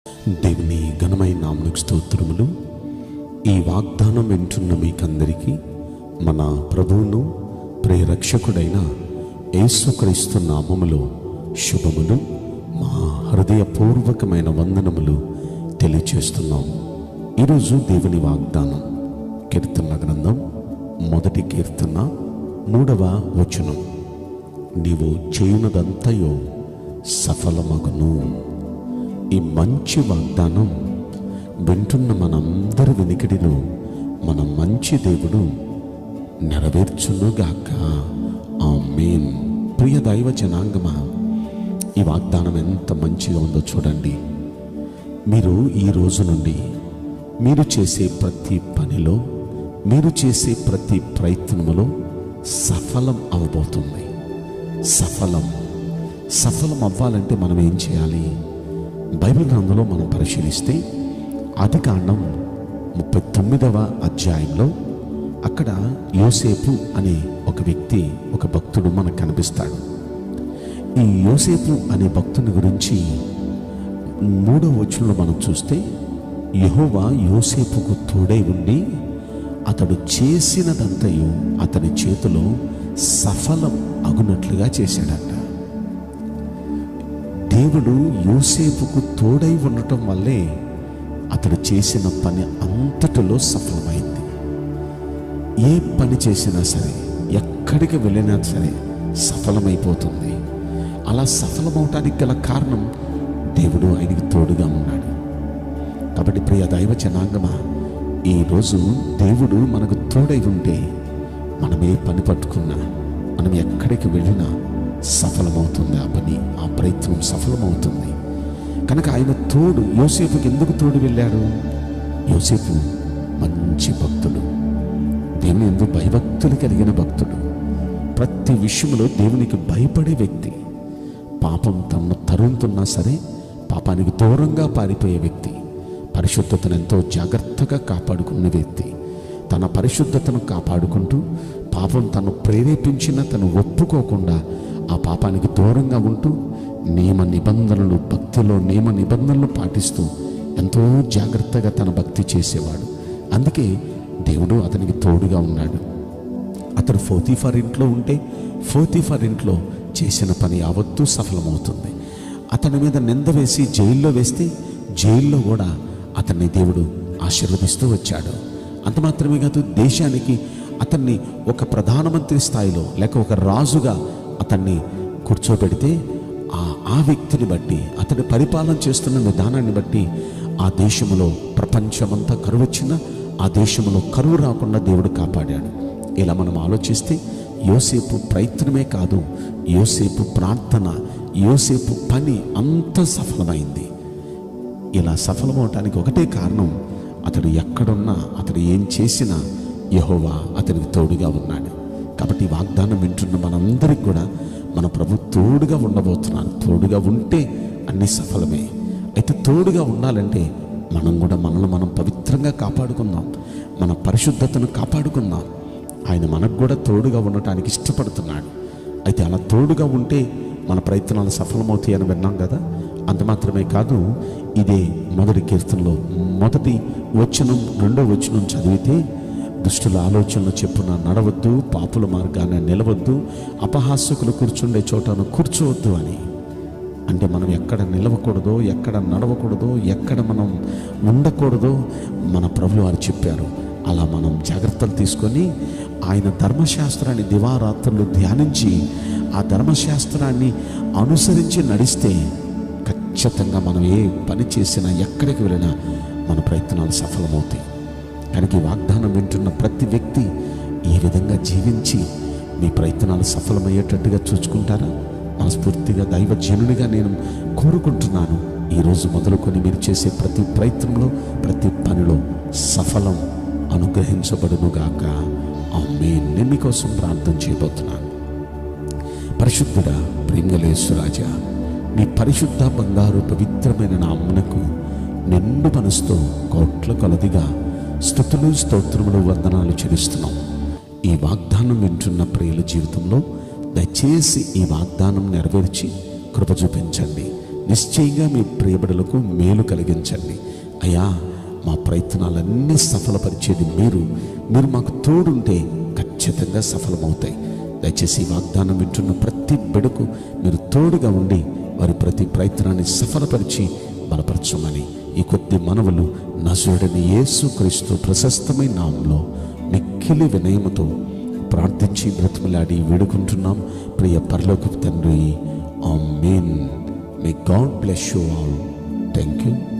దేవుని ఘనమైన నామమునకు స్తోత్రములు. ఈ వాగ్దానం వింటున్న మీకందరికీ మన ప్రభువును ప్రియరక్షకుడైన యేసుక్రీస్తు నామములో శుభములు, మా హృదయపూర్వకమైన వందనములు తెలియచేస్తున్నాం. ఈరోజు దేవుని వాగ్దానం కీర్తన గ్రంథం 1వ కీర్తన 3వ వచనం. నీవు చేయునదంతయో సఫలమగును. ఈ మంచి వాగ్దానం వింటున్న మనందరి వెనుకడిలో మన మంచి దేవుడు నెరవేర్చునుగాక. ఆమేన్. ప్రియ దైవ జనాంగమా, ఈ వాగ్దానం ఎంత మంచిగా ఉందో చూడండి. మీరు ఈ రోజు నుండి మీరు చేసే ప్రతి పనిలో, మీరు చేసే ప్రతి ప్రయత్నములో సఫలం అవ్వబోతుంది. సఫలం అవ్వాలంటే మనం ఏం చేయాలి? బైబిల్ గ్రంథంలో మనం పరిశీలిస్తే ఆదికాండం 39వ అధ్యాయంలో అక్కడ యోసేపు అనే ఒక వ్యక్తి, ఒక భక్తుడు మనకు కనిపిస్తాడు. ఈ యోసేపు అనే భక్తుని గురించి 3వ వచనంలో మనం చూస్తే, యెహోవా యోసేపుకు తోడై ఉండి అతడు చేసినదంతయు అతని చేతిలో సఫలం అగునట్లుగా చేశాడట. దేవుడు యోసేపుకు తోడై ఉండటం వల్లే అతడు చేసిన పని అంతటిలో సఫలమైంది. ఏ పని చేసినా సరే, ఎక్కడికి వెళ్ళినా సరే సఫలమైపోతుంది. అలా సఫలమవటానికి గల కారణం దేవుడు ఆయనకి తోడుగా ఉన్నాడు. కాబట్టి ప్రియ దైవ జనాంగమా, ఈరోజు దేవుడు మనకు తోడై ఉంటే మనం ఏ పని పట్టుకున్నా, మనం ఎక్కడికి వెళ్ళినా సఫలమవుతుంది. ఆ పని, ఆ ప్రయత్నం సఫలమవుతుంది. కనుక ఆయన తోడు యోసేపుకి ఎందుకు తోడు వెళ్ళాడు? యోసేపు మంచి భక్తుడు, దేవుని యందు భయభక్తులు కలిగిన భక్తుడు, ప్రతి విషయంలో దేవునికి భయపడే వ్యక్తి. పాపం తనను తరుముతున్నా సరే పాపానికి దూరంగా పారిపోయే వ్యక్తి, పరిశుద్ధతను ఎంతో జాగ్రత్తగా కాపాడుకున్న వ్యక్తి, తన పరిశుద్ధతను కాపాడుకుంటూ పాపం తను ప్రేరేపించిన తను ఒప్పుకోకుండా ఆ పాపానికి దూరంగా ఉంటూ నియమ నిబంధనలు, భక్తిలో నియమ నిబంధనలు పాటిస్తూ ఎంతో జాగ్రత్తగా తన భక్తి చేసేవాడు. అందుకే దేవుడు అతనికి తోడుగా ఉన్నాడు. అతడు పోతీఫర్ ఇంట్లో ఉంటే పోతీఫర్ ఇంట్లో చేసిన పని యావత్తూ సఫలమవుతుంది. అతని మీద నింద వేసి జైల్లో వేస్తే జైల్లో కూడా అతన్ని దేవుడు ఆశీర్వదిస్తూ వచ్చాడు. అంత మాత్రమే కాదు, దేశానికి అతన్ని ఒక ప్రధానమంత్రి స్థాయిలో లేక ఒక రాజుగా అతన్ని కూర్చోబెడితే ఆ వ్యక్తిని బట్టి, అతని పరిపాలన చేస్తున్న విధానాన్ని బట్టి ఆ దేశంలో ప్రపంచమంతా కరువు వచ్చినా ఆ దేశంలో కరువు రాకుండా దేవుడు కాపాడాడు. ఇలా మనం ఆలోచిస్తే యోసేపు ప్రయత్నమే కాదు, యోసేపు ప్రార్థన, యోసేపు పని అంత సఫలమైంది. ఇలా సఫలమవటానికి ఒకటే కారణం, అతడు ఎక్కడున్నా, అతడు ఏం చేసినా యెహోవా అతనికి తోడుగా ఉన్నాడు. కాబట్టి వాగ్దానం వింటున్న మనందరికి కూడా మన ప్రభు తోడుగా ఉండబోతున్నాడు. తోడుగా ఉంటే అన్ని సఫలమే. అయితే తోడుగా ఉండాలంటే మనం కూడా మనల్ని మనం పవిత్రంగా కాపాడుకుందాం, మన పరిశుద్ధతను కాపాడుకుందాం. ఆయన మనకు కూడా తోడుగా ఉండటానికి ఇష్టపడుతున్నాడు. అయితే అలా తోడుగా ఉంటే మన ప్రయత్నాలు సఫలమవుతాయి అని విన్నాం కదా. అంత మాత్రమే కాదు, ఇదే 1వ కీర్తనలో 1వ వచనం 2వ వచనం చదివితే, దుష్టుల ఆలోచనలు చెప్పున నడవద్దు, పాపుల మార్గాన నిలవద్దు, అపహాస్యకులు కూర్చుండే చోటను కూర్చోవద్దు అని. అంటే మనం ఎక్కడ నిలవకూడదో, ఎక్కడ నడవకూడదో, ఎక్కడ మనం ఉండకూడదో మన ప్రభువు వారు చెప్పారు. అలా మనం జాగ్రత్తలు తీసుకొని ఆయన ధర్మశాస్త్రాన్ని దివారాత్రులు ధ్యానించి ఆ ధర్మశాస్త్రాన్ని అనుసరించి నడిస్తే ఖచ్చితంగా మనం ఏ పని చేసినా, ఎక్కడికి వెళ్ళినా మన ప్రయత్నాలు సఫలమవుతాయి. కనుక ఈ వాగ్దానం వింటున్న ప్రతి వ్యక్తి ఈ విధంగా జీవించి మీ ప్రయత్నాలు సఫలమయ్యేటట్టుగా చూసుకుంటారా? మనస్ఫూర్తిగా దైవజనునిగా నేను కోరుకుంటున్నాను. ఈరోజు మొదలుకొని మీరు చేసే ప్రతి ప్రయత్నంలో, ప్రతి పనిలో సఫలం అనుగ్రహించబడునుగాక. ఆమేన్. నేను మీకోసం ప్రార్థన చేయబోతున్నాను. పరిశుద్ధుడా, ప్రేమగల యేసురాజా, మీ పరిశుద్ధ బంగారు పవిత్రమైన నామమునకు నిండు మనసుతో కోట్ల కొలదిగా స్తుతులు, స్తోత్రములు, వందనాలు చెల్లిస్తున్నాం. ఈ వాగ్దానం వింటున్న ప్రియుల జీవితంలో దయచేసి ఈ వాగ్దానం నెరవేర్చి కృప చూపించండి. నిశ్చయంగా మీ ప్రియబడులకు మేలు కలిగించండి. అయ్యా, మా ప్రయత్నాలన్నీ సఫలపరిచేది మీరు మాకు తోడుంటే ఖచ్చితంగా సఫలమవుతాయి. దయచేసి ఈ వాగ్దానం వింటున్న ప్రతి బిడ్డకు మీరు తోడుగా ఉండి వారి ప్రతి ప్రయత్నాన్ని సఫలపరిచి బలపరచమని ఈ కొద్ది మనవులు నజరుడైన యేసుక్రీస్తు ప్రశస్తమైన నామములో మిక్కిలి వినయముతో ప్రార్థించి బ్రతిమలాడి వేడుకుంటున్నాం ప్రియ పరలోకపు తండ్రి. ఆమేన్. May God bless you all. Thank you.